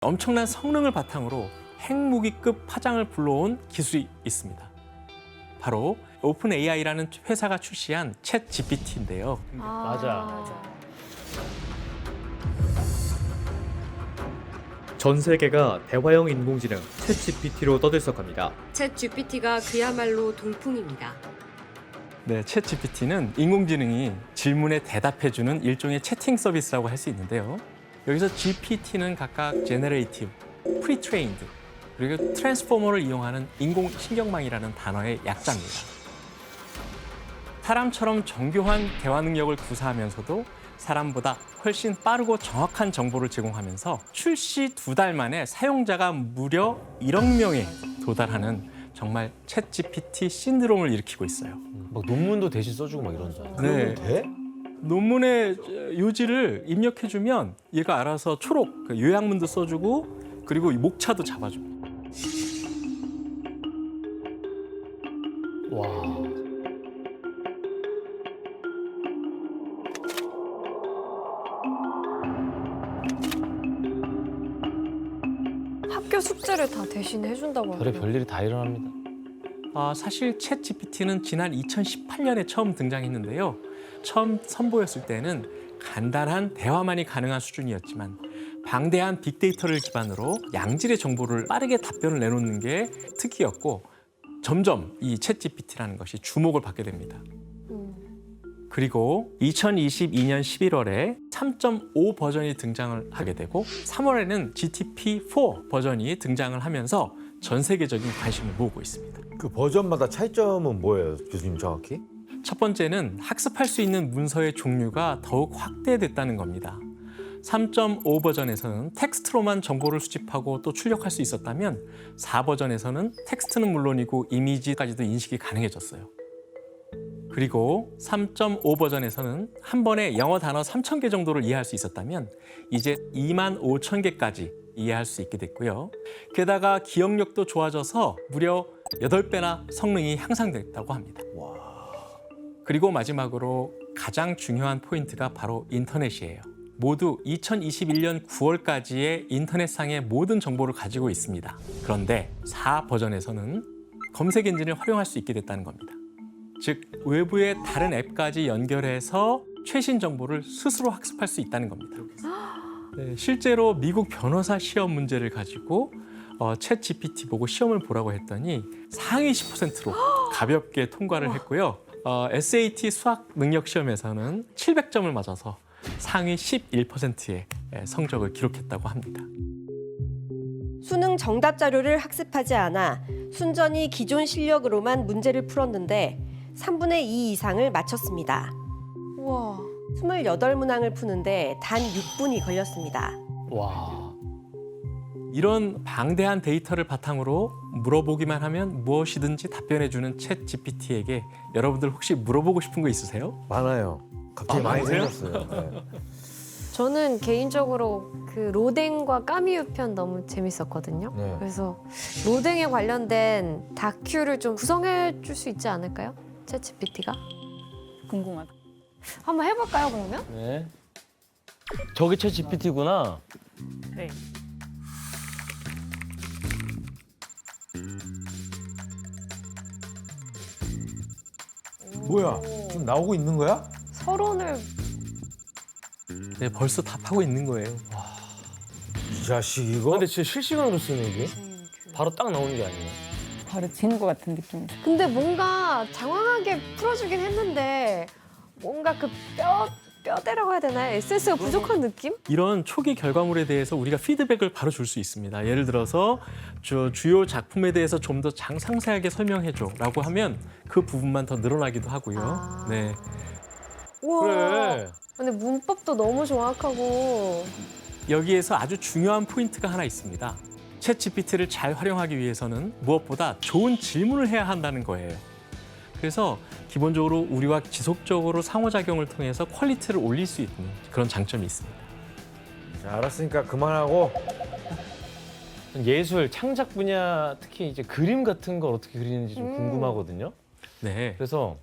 엄청난 성능을 바탕으로 핵무기급 파장을 불러온 기술이 있습니다. 바로 오픈 AI라는 회사가 출시한 챗 GPT인데요. 맞아. 전 세계가 대화형 인공지능 챗 GPT로 떠들썩합니다. 챗 GPT가 그야말로 돌풍입니다. 네, 챗 GPT는 인공지능이 질문에 대답해주는 일종의 채팅 서비스라고 할 수 있는데요. 여기서 GPT는 각각 Generative, Pre-trained, 그리고 트랜스포머를 이용하는 인공신경망이라는 단어의 약자입니다. 사람처럼 정교한 대화 능력을 구사하면서도 사람보다 훨씬 빠르고 정확한 정보를 제공하면서 출시 2달 만에 사용자가 무려 1억 명에 도달하는 정말 챗 GPT 신드롬을 일으키고 있어요. 막 논문도 대신 써주고 막 이런다. 네. 돼? 논문의 요지를 입력해주면 얘가 알아서 초록 그 요약문도 써주고 그리고 목차도 잡아줍니다. 와. 학교 숙제를 다 대신 해준다고 별의 하더라고요. 별일이 다 일어납니다. 사실 챗 GPT는 지난 2018년에 처음 등장했는데요. 처음 선보였을 때는 간단한 대화만이 가능한 수준이었지만 방대한 빅데이터를 기반으로 양질의 정보를 빠르게 답변을 내놓는 게 특기였고 점점 이 챗 GPT라는 것이 주목을 받게 됩니다. 그리고 2022년 11월에 3.5 버전이 등장을 하게 되고 3월에는 GTP4 버전이 등장을 하면서 전 세계적인 관심을 모으고 있습니다. 그 버전마다 차이점은 뭐예요, 교수님 정확히? 첫 번째는 학습할 수 있는 문서의 종류가 더욱 확대됐다는 겁니다. 3.5 버전에서는 텍스트로만 정보를 수집하고 또 출력할 수 있었다면 4 버전에서는 텍스트는 물론이고 이미지까지도 인식이 가능해졌어요. 그리고 3.5 버전에서는 한 번에 영어 단어 3,000개 정도를 이해할 수 있었다면 이제 25,000개까지 이해할 수 있게 됐고요. 게다가 기억력도 좋아져서 무려 8배나 성능이 향상됐다고 합니다. 그리고 마지막으로 가장 중요한 포인트가 바로 인터넷이에요. 모두 2021년 9월까지의 인터넷상의 모든 정보를 가지고 있습니다. 그런데 4 버전에서는 검색 엔진을 활용할 수 있게 됐다는 겁니다. 즉 외부의 다른 앱까지 연결해서 최신 정보를 스스로 학습할 수 있다는 겁니다. 네, 실제로 미국 변호사 시험 문제를 가지고 챗 GPT 보고 시험을 보라고 했더니 상위 10%로 가볍게 통과를 했고요. SAT 수학 능력 시험에서는 700점을 맞아서 상위 11%의 성적을 기록했다고 합니다. 수능 정답 자료를 학습하지 않아 순전히 기존 실력으로만 문제를 풀었는데 3분의 2 이상을 맞췄습니다. 우와. 28문항을 푸는데 단 6분이 걸렸습니다. 와. 이런 방대한 데이터를 바탕으로 물어보기만 하면 무엇이든지 답변해주는 챗 GPT에게 여러분들 혹시 물어보고 싶은 거 있으세요? 많아요. 갑자기 많이 많으세요? 생겼어요. 네. 저는 개인적으로 그 로댕과 까미유 편 너무 재밌었거든요. 네. 그래서 로댕에 관련된 다큐를 좀 구성해 줄 수 있지 않을까요? 챗 GPT가? 궁금하다. 한번 해볼까요, 그러면? 네. 저게 챗 GPT구나. 네. 뭐야? 지금 나오고 있는 거야? 서론을 네, 벌써 답하고 있는 거예요. 이 자식 이거? 근데 진짜 실시간으로 쓰네 이게. 바로 딱 나오는 게 아니에요. 바로 지는 것 같은 느낌. 근데 뭔가 장황하게 풀어주긴 했는데 뭔가 그 뼈대라고 해야 되나요? 에센스가 부족한 느낌? 이런 초기 결과물에 대해서 우리가 피드백을 바로 줄 수 있습니다. 예를 들어서 주요 작품에 대해서 좀 더 상세하게 설명해줘라고 하면 그 부분만 더 늘어나기도 하고요. 아. 네, 우와. 그래. 근데 문법도 너무 정확하고 여기에서 아주 중요한 포인트가 하나 있습니다. 챗 GPT를 잘 활용하기 위해서는 무엇보다 좋은 질문을 해야 한다는 거예요. 그래서 기본적으로 우리와 지속적으로 상호작용을 통해서 퀄리티를 올릴 수 있는 그런 장점이 있습니다. 자, 알았으니까 그만하고. 예술, 창작 분야 특히 이제 그림 같은 걸 어떻게 그리는지 좀 궁금하거든요. 네, 그래서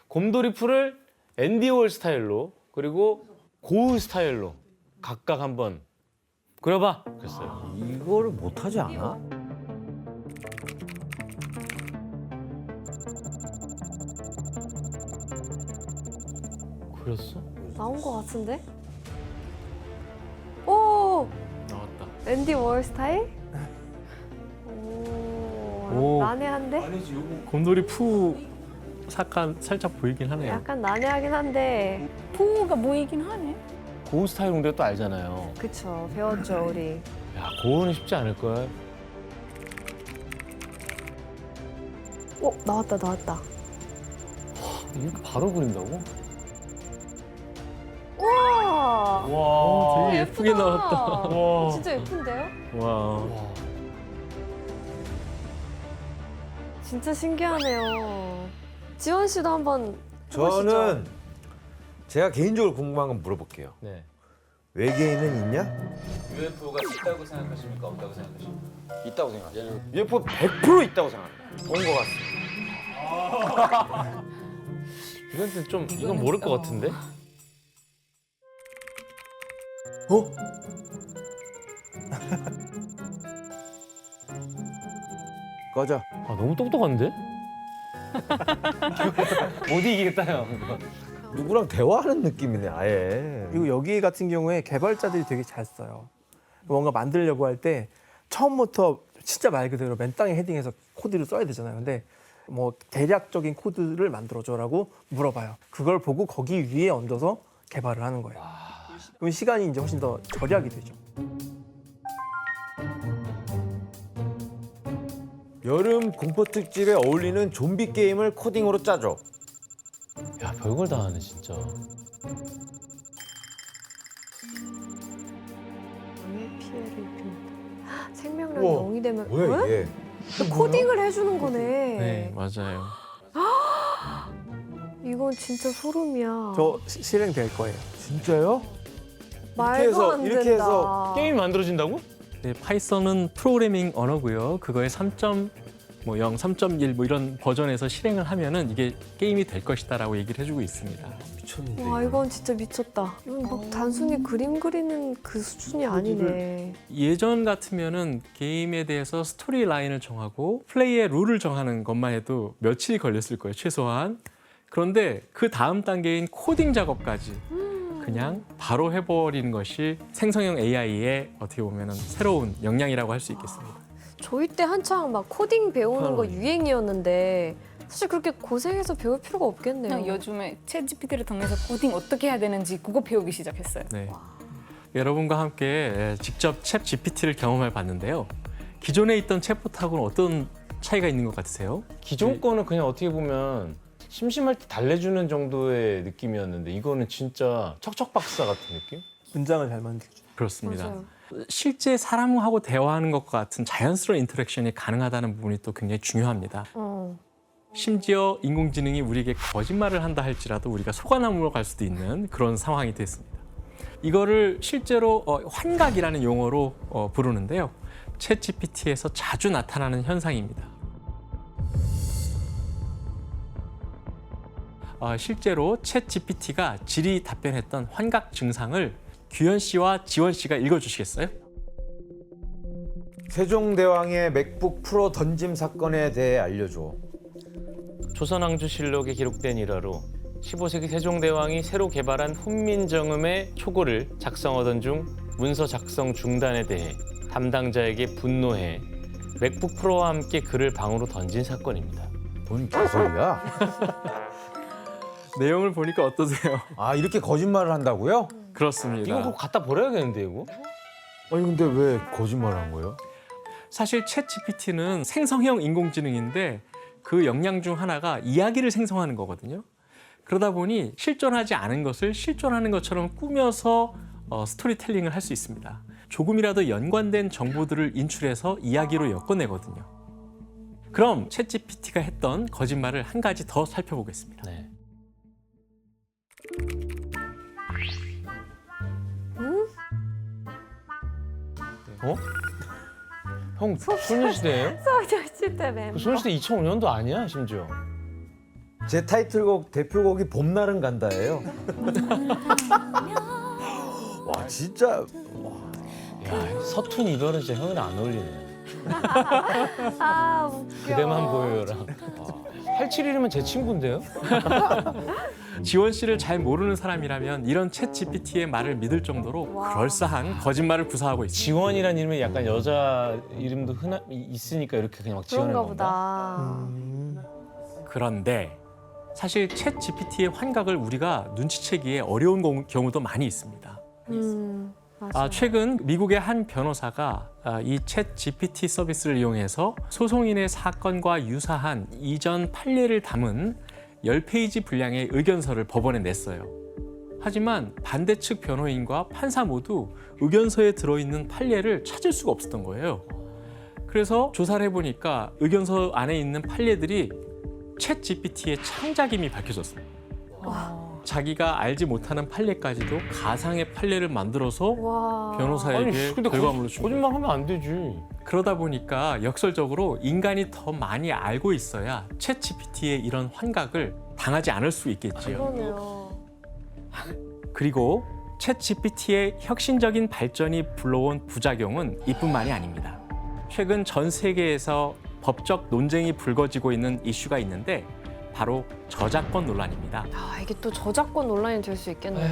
곰돌이 풀을 앤디 월 스타일로 그리고 고흐 스타일로 각각 한번 그려봐. 그랬어요. 이거를 못하지 않아? 그렸어? 나온 거 같은데? 오! 나왔다. 앤디 월 스타일? 오, 오. 난해한데? 곰돌이 푸 약간 살짝 보이긴 하네요. 약간 난해하긴 한데 푸가 보이긴 하네. 고우 스타일 공대 또 알잖아요. 그쵸, 배웠죠 우리. 야, 고우는 쉽지 않을걸. 오, 나왔다. 이렇게 바로 그린다고? 우와! 와. 되게 예쁘게 예쁘다. 나왔다. 와. 진짜 예쁜데요? 와. 진짜 신기하네요. 지원 씨도 한번 저는 제가 개인적으로 궁금한 건 물어볼게요. 네. 외계인은 있냐? UFO가 있다고 생각하십니까? 없다고 생각하십니까? 있다고 생각해요. UFO 100% 있다고 생각해요. 본 것 같습니다. 이건 모를 것 같은데? 어? 꺼져. 아, 너무 똑똑한데? 못 이기겠다, 형. 누구랑 대화하는 느낌이네, 아예. 그리고 여기 같은 경우에 개발자들이 되게 잘 써요. 뭔가 만들려고 할 때 처음부터 진짜 말 그대로 맨 땅에 헤딩해서 코드를 써야 되잖아요. 근데 뭐 대략적인 코드를 만들어줘라고 물어봐요. 그걸 보고 거기 위에 얹어서 개발을 하는 거예요. 그럼 시간이 이제 훨씬 더 절약이 되죠. 여름 공포 특집에 어울리는 좀비 게임을 코딩으로 짜줘. 야, 별걸 다 하네, 진짜. 명예 피해를 입힙니다. 생명력이 우와, 0이 되면 뭐야 이게? 코딩을 해주는 거네. 네, 맞아요. 이건 진짜 소름이야. 저 실행될 거예요. 진짜요? 말도 해서, 안 이렇게 된다. 해서 게임이 만들어진다고? 네, 파이썬은 프로그래밍 언어고요. 그거의 3.0, 3.1 뭐 이런 버전에서 실행을 하면은 이게 게임이 될 것이다라고 얘기를 해주고 있습니다. 미쳤는데. 와, 이건 진짜 미쳤다. 이건 막 단순히 그림 그리는 그 수준이 아니네. 예전 같으면은 게임에 대해서 스토리 라인을 정하고 플레이의 룰을 정하는 것만 해도 며칠이 걸렸을 거예요, 최소한. 그런데 그 다음 단계인 코딩 작업까지 그냥 바로 해버리는 것이 생성형 AI의 어떻게 보면은 새로운 역량이라고 할 수 있겠습니다. 저희 때 한창 막 코딩 배우는 거 유행이었는데 사실 그렇게 고생해서 배울 필요가 없겠네요. 그냥 요즘에 챗 GPT를 통해서 코딩 어떻게 해야 되는지 그거 배우기 시작했어요. 네. 여러분과 함께 직접 챗 GPT를 경험해 봤는데요. 기존에 있던 챗봇하고는 어떤 차이가 있는 것 같으세요? 기존 거는 그냥 어떻게 보면 심심할 때 달래주는 정도의 느낌이었는데 이거는 진짜 척척박사 같은 느낌? 문장을 잘 만들죠. 그렇습니다. 맞아요. 실제 사람하고 대화하는 것과 같은 자연스러운 인터랙션이 가능하다는 부분이 또 굉장히 중요합니다. 심지어 인공지능이 우리에게 거짓말을 한다 할지라도 우리가 속아남으로 갈 수도 있는 그런 상황이 됐습니다. 이거를 실제로 환각이라는 용어로 부르는데요. 챗 GPT에서 자주 나타나는 현상입니다. 실제로 챗 GPT가 질의 답변했던 환각 증상을 규현 씨와 지원 씨가 읽어주시겠어요? 세종대왕의 맥북 프로 던짐 사건에 대해 알려줘. 조선왕조실록에 기록된 일화로 15세기 세종대왕이 새로 개발한 훈민정음의 초고를 작성하던 중 문서 작성 중단에 대해 담당자에게 분노해 맥북 프로와 함께 그를 방으로 던진 사건입니다. 뭔 개소리야? 내용을 보니까 어떠세요? 아 이렇게 거짓말을 한다고요? 그렇습니다. 이거 그거 갖다 버려야겠는데 이거? 아니 근데 왜 거짓말을 한 거예요? 사실 챗 GPT는 생성형 인공지능인데 그 역량 중 하나가 이야기를 생성하는 거거든요. 그러다 보니 실존하지 않은 것을 실존하는 것처럼 꾸며서 스토리텔링을 할 수 있습니다. 조금이라도 연관된 정보들을 인출해서 이야기로 엮어내거든요. 그럼 챗 GPT가 했던 거짓말을 한 가지 더 살펴보겠습니다. 네. 어? 형 소녀시대예요? 소녀시대 멤버. 소녀시대 2005년도 아니야 심지어. 제 타이틀곡 대표곡이 봄날은 간다예요. 와 진짜 야, 서툰 이별은 진짜 형이랑 안 어울리네. 아 웃겨. 그대만 보여요라. 871이면 제 친구인데요? 지원 씨를 잘 모르는 사람이라면 이런 챗 GPT의 말을 믿을 정도로 그럴싸한 거짓말을 구사하고 있습니다. 지원이라는 이름이 약간 여자 이름도 있으니까 이렇게 그냥 막 지원하는 그런가 건가? 보다. 그런데 사실 챗 GPT의 환각을 우리가 눈치채기에 어려운 경우도 많이 있습니다. 맞아. 최근 미국의 한 변호사가 이 챗 GPT 서비스를 이용해서 소송인의 사건과 유사한 이전 판례를 담은 10페이지 분량의 의견서를 법원에 냈어요. 하지만 반대측 변호인과 판사 모두 의견서에 들어있는 판례를 찾을 수가 없었던 거예요. 그래서 조사를 해보니까 의견서 안에 있는 판례들이 챗 GPT의 창작임이 밝혀졌습니다. 자기가 알지 못하는 판례까지도 가상의 판례를 만들어서 와. 변호사에게 근데 결과물로 준 거예요. 거짓말 하면 안 되지. 그러다 보니까 역설적으로 인간이 더 많이 알고 있어야 챗 GPT의 이런 환각을 당하지 않을 수 있겠지요. 그러네요. 그리고 챗 GPT의 혁신적인 발전이 불러온 부작용은 이뿐만이 아닙니다. 최근 전 세계에서 법적 논쟁이 불거지고 있는 이슈가 있는데 바로 저작권 논란입니다. 아 이게 또 저작권 논란이 될 수 있겠네요.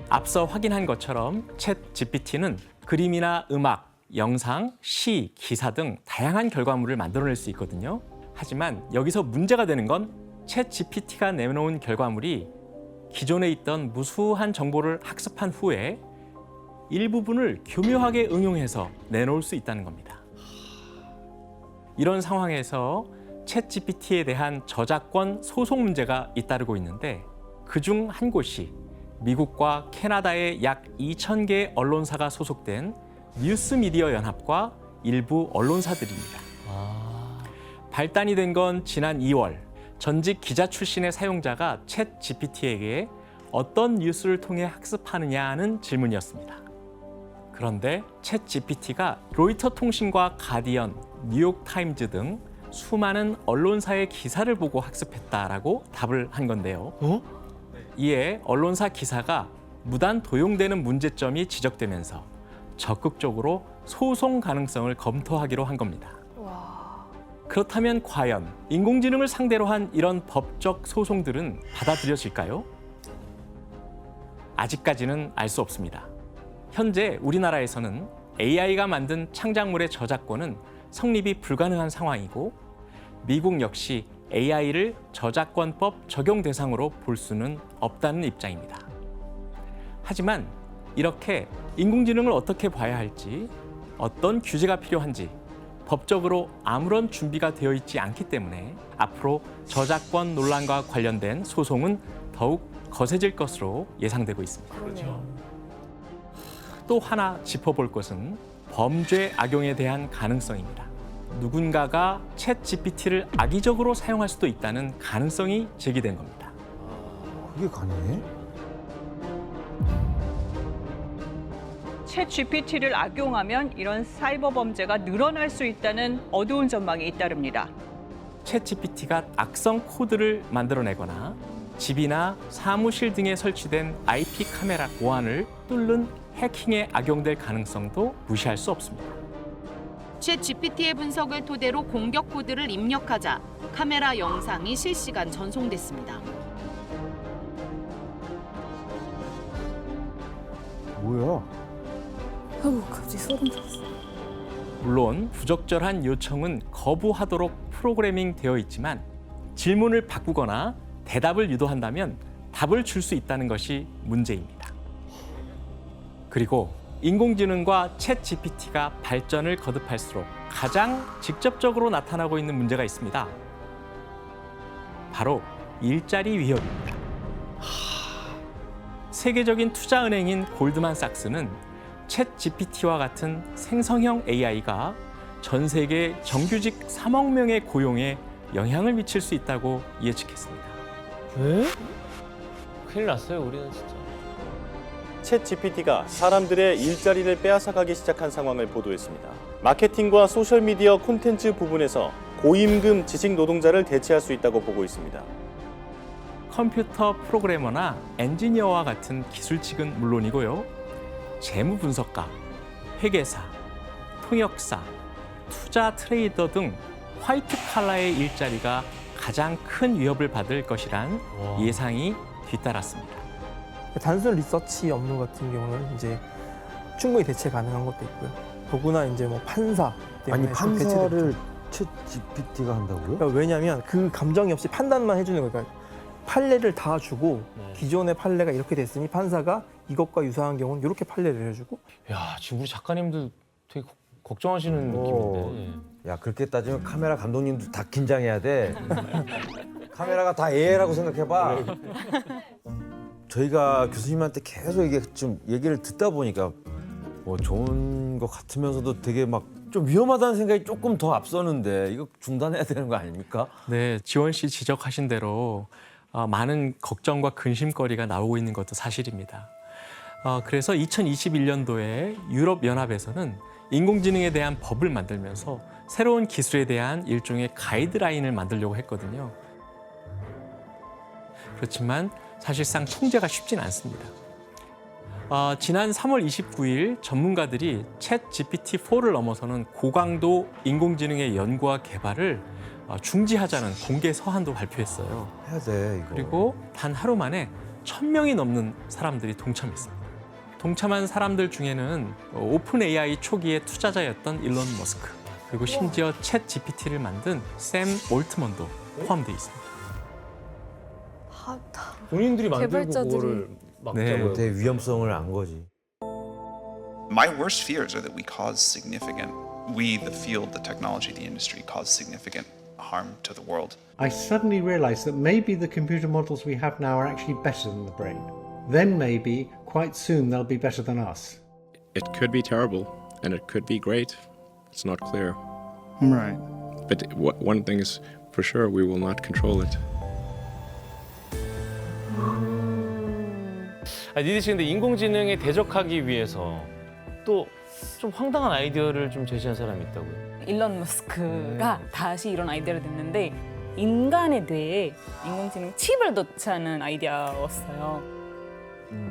앞서 확인한 것처럼 챗 GPT는 그림이나 음악, 영상, 시, 기사 등 다양한 결과물을 만들어낼 수 있거든요. 하지만 여기서 문제가 되는 건 챗 GPT가 내놓은 결과물이 기존에 있던 무수한 정보를 학습한 후에 일부분을 교묘하게 응용해서 내놓을 수 있다는 겁니다. 이런 상황에서 챗 GPT에 대한 저작권 소송 문제가 잇따르고 있는데 그중 한 곳이 미국과 캐나다의 약 2,000개의 언론사가 소속된 뉴스미디어 연합과 일부 언론사들입니다. 발단이 된 건 지난 2월 전직 기자 출신의 사용자가 챗 GPT에게 어떤 뉴스를 통해 학습하느냐 하는 질문이었습니다. 그런데 챗 GPT가 로이터 통신과 가디언, 뉴욕타임즈 등 수많은 언론사의 기사를 보고 학습했다라고 답을 한 건데요. 이에 언론사 기사가 무단 도용되는 문제점이 지적되면서 적극적으로 소송 가능성을 검토하기로 한 겁니다. 그렇다면 과연 인공지능을 상대로 한 이런 법적 소송들은 받아들여질까요? 아직까지는 알 수 없습니다. 현재 우리나라에서는 AI가 만든 창작물의 저작권은 성립이 불가능한 상황이고 미국 역시 AI를 저작권법 적용 대상으로 볼 수는 없다는 입장입니다. 하지만 이렇게 인공지능을 어떻게 봐야 할지, 어떤 규제가 필요한지 법적으로 아무런 준비가 되어 있지 않기 때문에 앞으로 저작권 논란과 관련된 소송은 더욱 거세질 것으로 예상되고 있습니다. 또 하나 짚어볼 것은 범죄 악용에 대한 가능성입니다. 누군가가 챗 GPT를 악의적으로 사용할 수도 있다는 가능성이 제기된 겁니다. 그게 가능해? 챗 GPT를 악용하면 이런 사이버 범죄가 늘어날 수 있다는 어두운 전망이 잇따릅니다. 챗 GPT가 악성 코드를 만들어내거나 집이나 사무실 등에 설치된 IP 카메라 보안을 뚫는 해킹에 악용될 가능성도 무시할 수 없습니다. 챗 GPT의 분석을 토대로 공격 코드를 입력하자 카메라 영상이 실시간 전송됐습니다. 뭐야? 아우 갑자기 소름 돋았어. 물론 부적절한 요청은 거부하도록 프로그래밍 되어 있지만 질문을 바꾸거나 대답을 유도한다면 답을 줄 수 있다는 것이 문제입니다. 그리고 인공지능과 챗 GPT가 발전을 거듭할수록 가장 직접적으로 나타나고 있는 문제가 있습니다. 바로 일자리 위협입니다. 세계적인 투자은행인 골드만삭스는 챗 GPT와 같은 생성형 AI가 전 세계 정규직 3억 명의 고용에 영향을 미칠 수 있다고 예측했습니다. 큰일 났어요, 우리는 진짜. 챗 GPT가 사람들의 일자리를 빼앗아가기 시작한 상황을 보도했습니다. 마케팅과 소셜미디어 콘텐츠 부분에서 고임금 지식 노동자를 대체할 수 있다고 보고 있습니다. 컴퓨터 프로그래머나 엔지니어와 같은 기술직은 물론이고요. 재무 분석가, 회계사, 통역사, 투자 트레이더 등 화이트 칼라의 일자리가 가장 큰 위협을 받을 것이란 예상이 뒤따랐습니다. 단순 리서치 업무 같은 경우는 이제 충분히 대체 가능한 것도 있고요. 더구나 이제 뭐 판사 때문에 아니 판사를 챗 GPT가 한다고요? 그러니까 왜냐하면 그 감정이 없이 판단만 해주는 거예요. 그러니까 판례를 다 주고 기존의 판례가 이렇게 됐으니 판사가 이것과 유사한 경우는 이렇게 판례를 해주고. 야, 지금 우리 작가님들 되게 걱정하시는 느낌인데. 야 그렇게 따지면 카메라 감독님도 다 긴장해야 돼. 카메라가 다 AI라고 생각해봐. 저희가 교수님한테 계속 이게 좀 얘기를 듣다 보니까 뭐 좋은 것 같으면서도 되게 막 좀 위험하다는 생각이 조금 더 앞서는데 이거 중단해야 되는 거 아닙니까? 네, 지원 씨 지적하신 대로 많은 걱정과 근심거리가 나오고 있는 것도 사실입니다. 그래서 2021년도에 유럽연합에서는 인공지능에 대한 법을 만들면서 새로운 기술에 대한 일종의 가이드라인을 만들려고 했거든요. 그렇지만 사실상 통제가 쉽진 않습니다. 지난 3월 29일 전문가들이 챗 GPT-4를 넘어서는 고강도 인공지능의 연구와 개발을 중지하자는 공개 서한도 발표했어요. 해야 돼 이거. 그리고 단 하루 만에 1,000명이 넘는 사람들이 동참했습니다. 동참한 사람들 중에는 오픈 AI 초기의 투자자였던 일론 머스크, 그리고 심지어 챗 GPT를 만든 샘 올트먼도 포함되어 있습니다. 본인들이 만들고 개발자들이. 그거를 막자고요. 되게 위험성을 안 거지. My worst fears are that we, the field, the technology, the industry, cause significant harm to the world. I suddenly realized that maybe the computer models we have now are actually better than the brain. Then maybe, quite soon, they'll be better than us. It could be terrible, and it could be great. It's not clear. Right. But one thing is for sure, we will not control it. 니디 씨 근데 인공지능에 대적하기 위해서 또 좀 황당한 아이디어를 좀 제시한 사람이 있다고요? 일론 머스크가 다시 이런 아이디어를 냈는데 인간의 뇌에 인공지능 칩을 넣자는 아이디어였어요.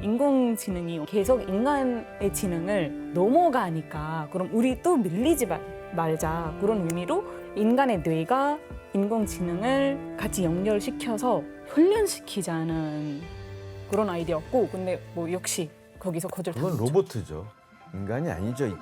인공지능이 계속 인간의 지능을 넘어가니까 그럼 우리 또 밀리지 말자, 그런 의미로 인간의 뇌가 인공지능을 같이 연결시켜서 훈련시키자는 그런 아이디어였고, 근데 뭐 역시 거기서 거절 그건 당했죠. 로봇이죠. 인간이 아니죠.